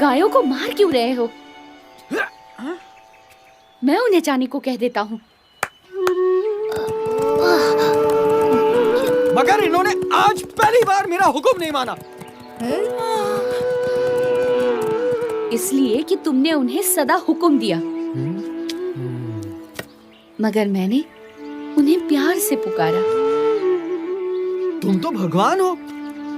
गायों को मार क्यों रहे हो? मैं उन्हें जाने को कह देता हूँ। मगर इन्होंने आज पहली बार मेरा हुक्म नहीं माना। इसलिए कि तुमने उन्हें सदा हुक्म दिया। मगर मैंने उन्हें प्यार से पुकारा। तुम तो भगवान हो,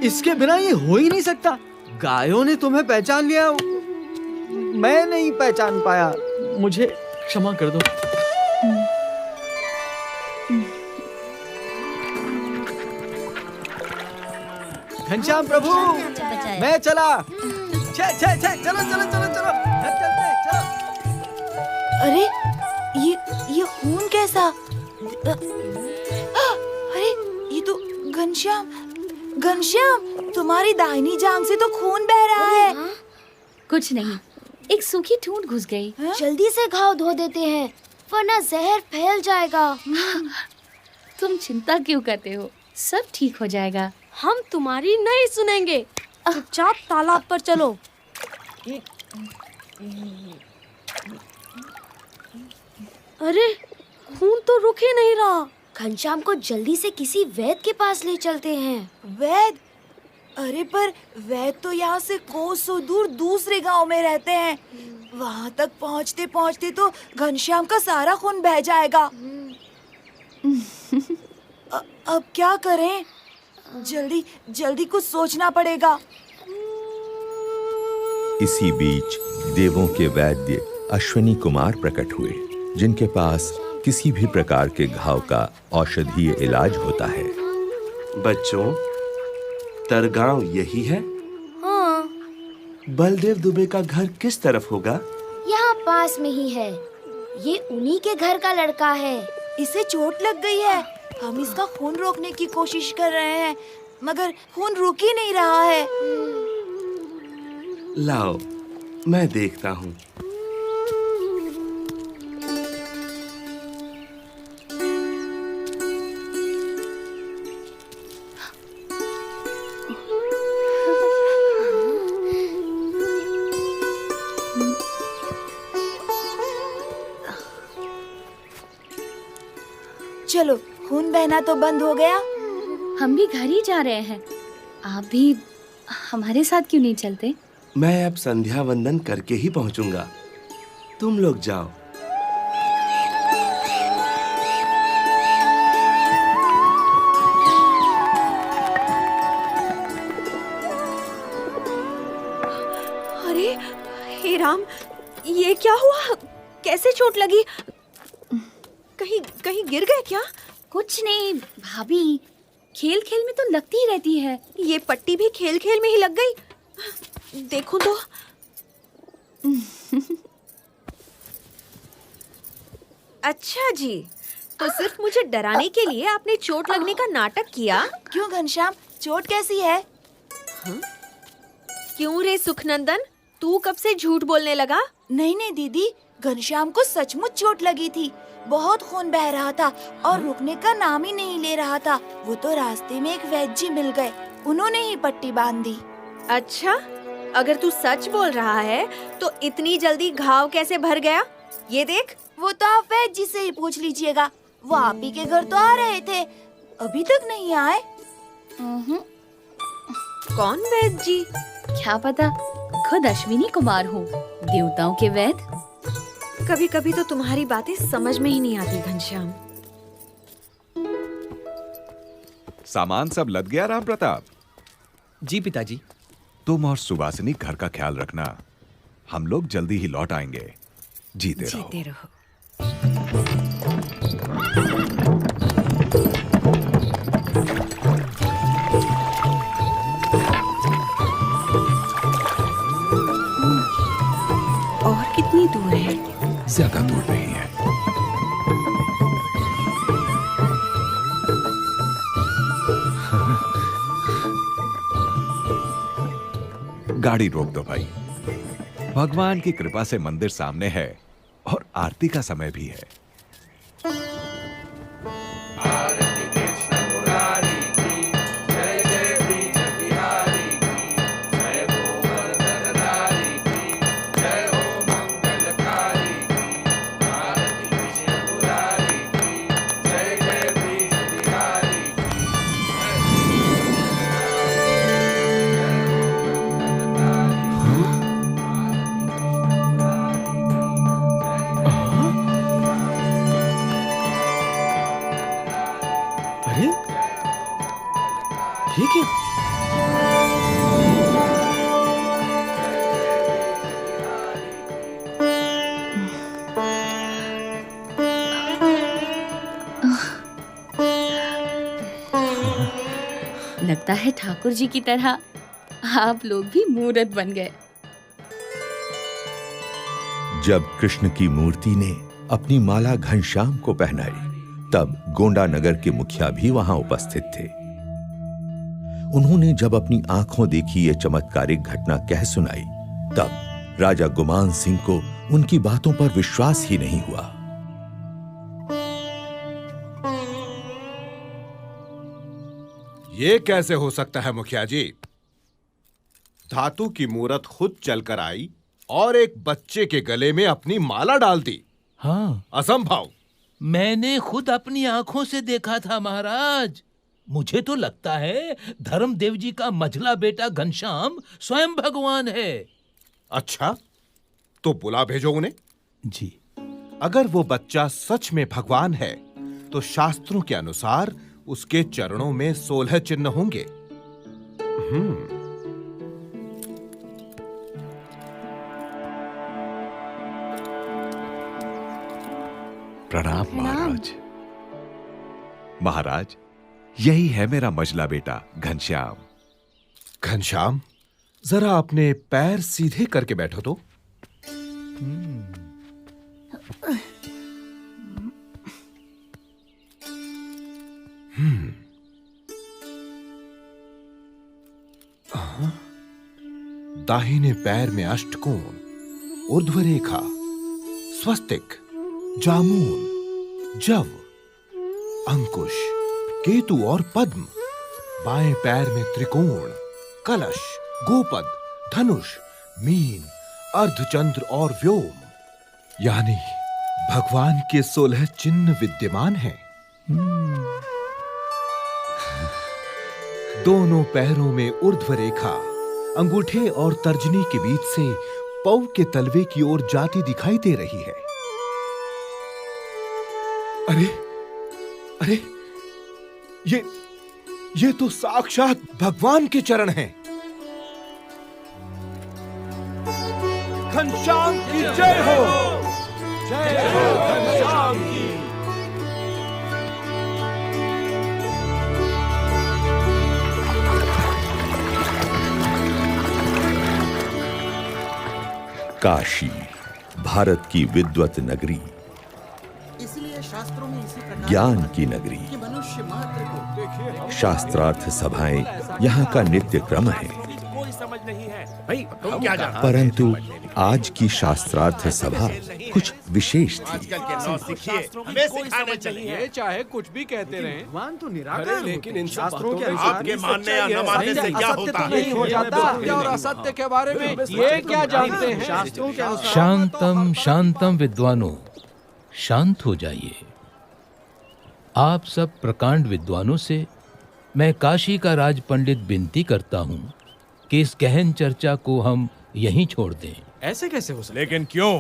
इसके बिना ये हो ही नहीं सकता। गायों ने तुम्हें पहचान लिया, मैं नहीं पहचान पाया। मुझे क्षमा कर दो। घनश्याम प्रभु, मैं चला। चलो चलो चलो चलो, घर चलते हैं, चलो। अरे ये खून कैसा? अरे ये तो घनश्याम, तुम्हारी दाहिनी जांघ से तो खून बह रहा है। कुछ नहीं, एक सूखी ठूंठ घुस गई। जल्दी से घाव धो देते हैं, वरना जहर फैल जाएगा। तुम चिंता क्यों करते हो? सब ठीक हो जाएगा। हम तुम्हारी नहीं सुनेंगे। चुपचाप तालाब पर चलो। अरे खून तो रुक ही नहीं रहा। घनश्याम को जल्दी से किसी वैद्य के पास ले चलते हैं। वैद्य? अरे पर वैद्य तो यहाँ से कोसों दूर दूसरे गांव में रहते हैं। वहाँ तक पहुँचते पहुँचते तो घनश्याम का सारा खून बह जाएगा। अब क्या करें? जल्दी जल्दी कुछ सोचना पड़ेगा। इसी बीच देवों के वैद्य अश्विनी कुमार प्रकट हुए, जिनके पास किसी भी प्रकार के घाव का औषधीय इलाज होता है। बच्चों, तरगांव यही है? हाँ। बलदेव दुबे का घर किस तरफ होगा? यहाँ पास में ही है। ये उन्हीं के घर का लड़का है। इसे चोट लग गई है। हम इसका खून रोकने की कोशिश कर रहे हैं, मगर खून रुक ही नहीं रहा है। लाओ, मैं देखता हूँ। चलो, खून बहना तो बंद हो गया। हम भी घर ही जा रहे हैं। आप भी हमारे साथ क्यों नहीं चलते? मैं अब संध्या वंदन करके ही पहुंचूंगा। तुम लोग जाओ। अरे हे राम, ये क्या हुआ? कैसे चोट लगी? कहीं गिर गए क्या? कुछ नहीं भाभी, खेल खेल में तो लगती ही रहती है। ये पट्टी भी खेल खेल में ही लग गई। देखो तो। अच्छा जी, तो सिर्फ मुझे डराने के लिए आपने चोट लगने का नाटक किया? क्यों घनश्याम, चोट कैसी है? क्यों रे सुखनंदन, तू कब से झूठ बोलने लगा? नहीं दीदी, घनश्याम को सचमुच चोट लगी थी। बहुत खून बह रहा था और रुकने का नाम ही नहीं ले रहा था। वो तो रास्ते में एक वैद्य जी मिल गए, उन्होंने ही पट्टी बांध दी। अच्छा, अगर तू सच बोल रहा है तो इतनी जल्दी घाव कैसे भर गया? ये देख। वो तो आप वैद्य जी से ही पूछ लीजिएगा। वो आप ही के घर तो आ रहे थे, अभी तक नहीं आए। कौन वैद्य जी? क्या पता, खुद अश्विनी कुमार हो, देवताओं के वैद्य। कभी कभी तो तुम्हारी बातें समझ में ही नहीं आती घनश्याम। सामान सब लद गया राम प्रताप? जी पिताजी। तुम और सुवासिनी घर का ख्याल रखना, हम लोग जल्दी ही लौट आएंगे। जीते रहो। जीते रहो। और कितनी दूर है? ज्यादा दूर नहीं है। गाड़ी रोक दो भाई। भगवान की कृपा से मंदिर सामने है और आरती का समय भी है। ये क्या? लगता है ठाकुर जी की तरह आप लोग भी मूर्त बन गए। जब कृष्ण की मूर्ति ने अपनी माला घनश्याम को पहनाई, तब गोंडा नगर के मुखिया भी वहां उपस्थित थे। उन्होंने जब अपनी आंखों देखी ये चमत्कारिक घटना कह सुनाई, तब राजा गुमान सिंह को उनकी बातों पर विश्वास ही नहीं हुआ। ये कैसे हो सकता है मुखिया जी? धातु की मूरत खुद चलकर आई और एक बच्चे के गले में अपनी माला डाल दी। हाँ, असंभव। मैंने खुद अपनी आंखों से देखा था महाराज। मुझे तो लगता है धर्मदेव जी का मझला बेटा घनश्याम स्वयं भगवान है। अच्छा, तो बुला भेजो उन्हें। जी। अगर वो बच्चा सच में भगवान है, तो शास्त्रों के अनुसार उसके चरणों में 16 चिन्ह होंगे। प्रणाम महाराज। महाराज, यही है मेरा मझला बेटा घनश्याम। घनश्याम, जरा अपने पैर सीधे करके बैठो तो। दाहिने पैर में अष्टकोण, ऊर्ध्व रेखा, स्वस्तिक, जामुन, जव, अंकुश, केतु और पद्म। बाएं पैर में त्रिकोण, कलश, गोपद, धनुष, मीन, अर्धचंद्र और व्योम। यानी भगवान के 16 चिन्ह विद्यमान हैं। दोनों पैरों में ऊर्ध्व रेखा अंगूठे और तर्जनी के बीच से पौ के तलवे की ओर जाती दिखाई दे रही है। अरे अरे, ये तो साक्षात भगवान के चरण हैं। घनश्याम की जय हो, जय हो घनश्याम की। काशी, भारत की विद्वत नगरी, ज्ञान की नगरी, शास्त्रार्थ सभाएं यहाँ का नित्य क्रम है। परंतु आज की शास्त्रार्थ सभा कुछ विशेष थी। चाहे कुछ भी कहते रहे, भगवान तो निराकार, लेकिन इन शास्त्रों के आपके मानने या न मानने से क्या होता है? हो जाता और असत्य के बारे में ये क्या जानते हैं? शास्त्रों के अनुसार शांतम शांतम विद्वानों, शांत हो जाइए। आप सब प्रकांड विद्वानों से मैं काशी का राज पंडित विनती करता हूँ कि इस गहन चर्चा को हम यहीं छोड़ दें। ऐसे कैसे हो सकता? लेकिन क्यों?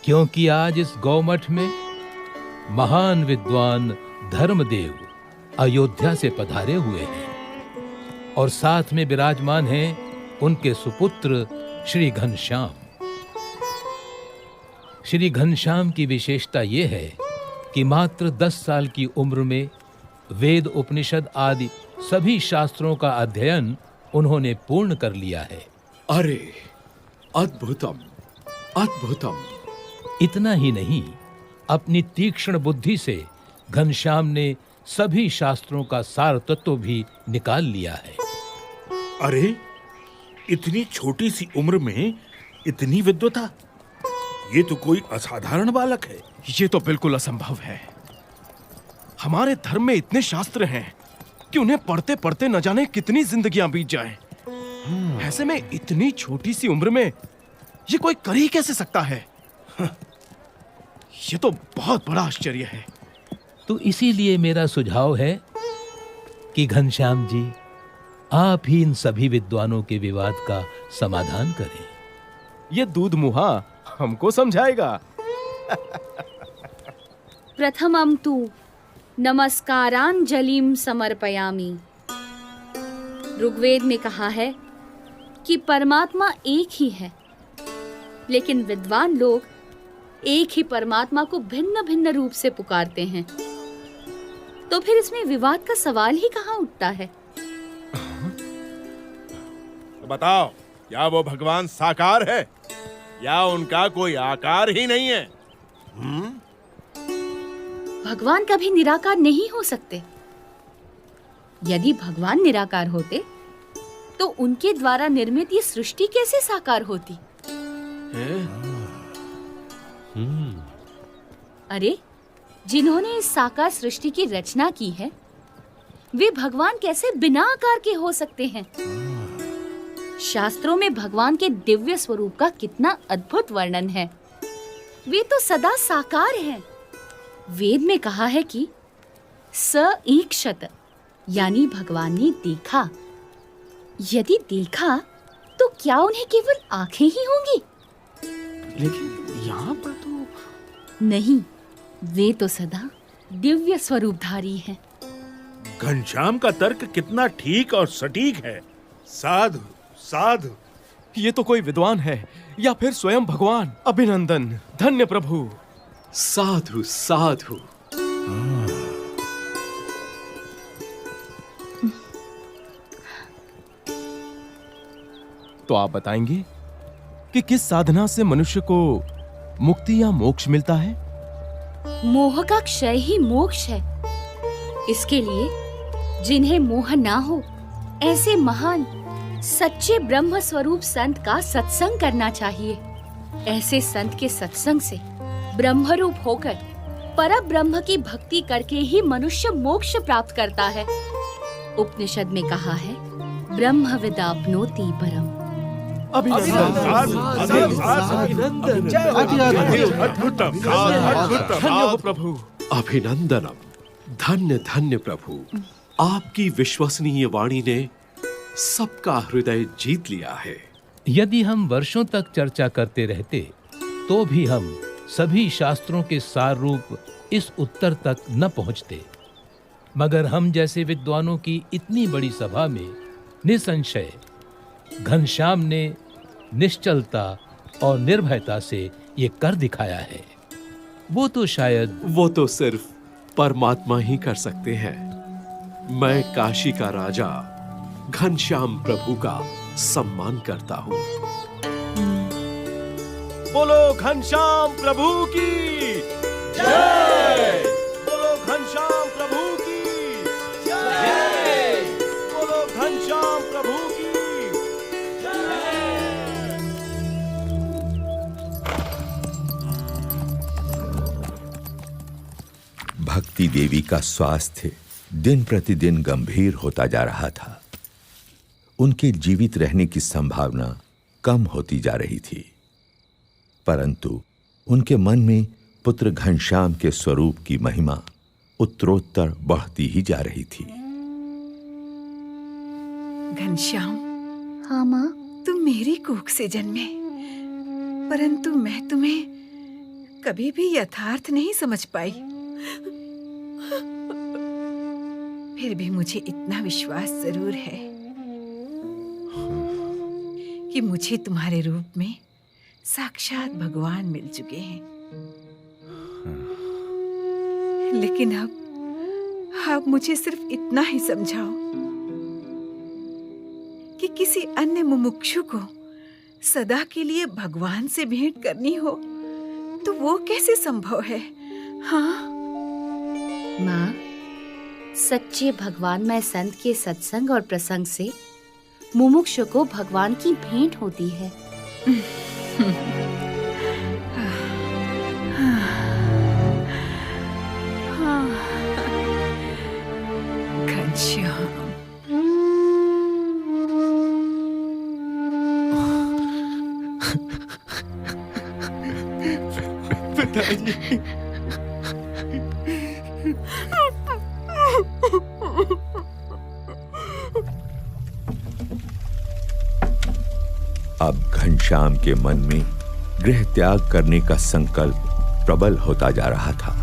क्योंकि आज इस गौमठ में महान विद्वान धर्मदेव अयोध्या से पधारे हुए हैं और साथ में विराजमान हैं उनके सुपुत्र श्री घनश्याम। श्री घनश्याम की विशेषता ये है कि मात्र 10 साल की उम्र में वेद, उपनिषद आदि सभी शास्त्रों का अध्ययन उन्होंने पूर्ण कर लिया है। अरे अद्भुतम, अद्भुतम। इतना ही नहीं, अपनी तीक्ष्ण बुद्धि से घनश्याम ने सभी शास्त्रों का सार तत्व भी निकाल लिया है। अरे, इतनी छोटी सी उम्र में इतनी विद्वता, ये तो कोई असाधारण बालक है। ये तो बिल्कुल असंभव है। हमारे धर्म में इतने शास्त्र हैं कि उन्हें पढ़ते पढ़ते न जाने कितनी जिंदगियां बीत जाएं। ऐसे में इतनी छोटी सी उम्र में ये कोई कर ही कैसे सकता है? ये तो बहुत बड़ा आश्चर्य है। तो इसीलिए मेरा सुझाव है कि घनश्याम जी, आप ही इन सभी विद्वानों के विवाद का समाधान करें। ये दूध मुहा हमको समझाएगा। प्रथमं तु नमस्कारांजलिम समर्पयामि। ऋग्वेद में कहा है कि परमात्मा एक ही है, लेकिन विद्वान लोग एक ही परमात्मा को भिन्न भिन्न रूप से पुकारते हैं। तो फिर इसमें विवाद का सवाल ही कहाँ उठता है? तो बताओ, क्या वो भगवान साकार है या उनका कोई आकार ही नहीं है? भगवान कभी निराकार नहीं हो सकते। यदि भगवान निराकार होते तो उनके द्वारा निर्मित ये सृष्टि कैसे साकार होती? अरे, जिन्होंने इस साकार सृष्टि की रचना की है, वे भगवान कैसे बिना आकार के हो सकते हैं? शास्त्रों में भगवान के दिव्य स्वरूप का कितना अद्भुत वर्णन है। वे तो सदा साकार हैं। वेद में कहा है कि स ईक्षत, यानी भगवान ने देखा। यदि देखा तो क्या उन्हें केवल आंखें ही होंगी? लेकिन यहाँ पर तो नहीं, वे तो सदा दिव्य स्वरूपधारी हैं। घनश्याम का तर्क कितना ठीक और सटीक है। साधु साधु। ये तो कोई विद्वान है या फिर स्वयं भगवान। अभिनंदन, धन्य प्रभु। साधु साधु। तो आप बताएंगे कि किस साधना से मनुष्य को मुक्ति या मोक्ष मिलता है? मोह का क्षय ही मोक्ष है। इसके लिए जिन्हें मोह ना हो, ऐसे महान सच्चे ब्रह्म स्वरूप संत का सत्संग करना चाहिए। ऐसे संत के सत्संग से ब्रह्म रूप होकर परम ब्रह्म की भक्ति करके ही मनुष्य मोक्ष प्राप्त करता है। उपनिषद में कहा है, ब्रह्म विदाप्नोति परम। प्रभु। अभिनंदनम। धन्य धन्य प्रभु। आपकी विश्वसनीय वाणी ने सबका हृदय जीत लिया है। यदि हम वर्षों तक चर्चा करते रहते तो भी हम सभी शास्त्रों के सार रूप इस उत्तर तक न पहुंचते, मगर हम जैसे विद्वानों की इतनी बड़ी सभा में निसंशय घनश्याम ने निश्चलता और निर्भयता से ये कर दिखाया है। वो तो सिर्फ परमात्मा ही कर सकते हैं। मैं काशी का राजा घनश्याम प्रभु का सम्मान करता हूँ। बोलो घनश्याम प्रभु की जय। बोलो घनश्याम प्रभु की जय। बोलो घनश्याम प्रभु की जय। भक्ति देवी का स्वास्थ्य दिन प्रतिदिन गंभीर होता जा रहा था। उनके जीवित रहने की संभावना कम होती जा रही थी, परंतु उनके मन में पुत्र घनश्याम के स्वरूप की महिमा उत्तरोत्तर बढ़ती ही जा रही थी। घनश्याम। हाँ माँ। तुम मेरी कोख से जन्मे, परंतु मैं तुम्हें कभी भी यथार्थ नहीं समझ पाई। फिर भी मुझे इतना विश्वास जरूर है कि मुझे तुम्हारे रूप में साक्षात भगवान मिल चुके हैं। लेकिन अब मुझे सिर्फ इतना ही समझाओ कि किसी अन्य मुमुक्षु को सदा के लिए भगवान से भेंट करनी हो तो वो कैसे संभव है? हाँ माँ, सच्चे भगवानमय संत के सत्संग और प्रसंग से मुमुक्षु को भगवान की भेंट होती है। घनश्याम। पिताजी। अब घनश्याम के मन में गृह त्याग करने का संकल्प प्रबल होता जा रहा था।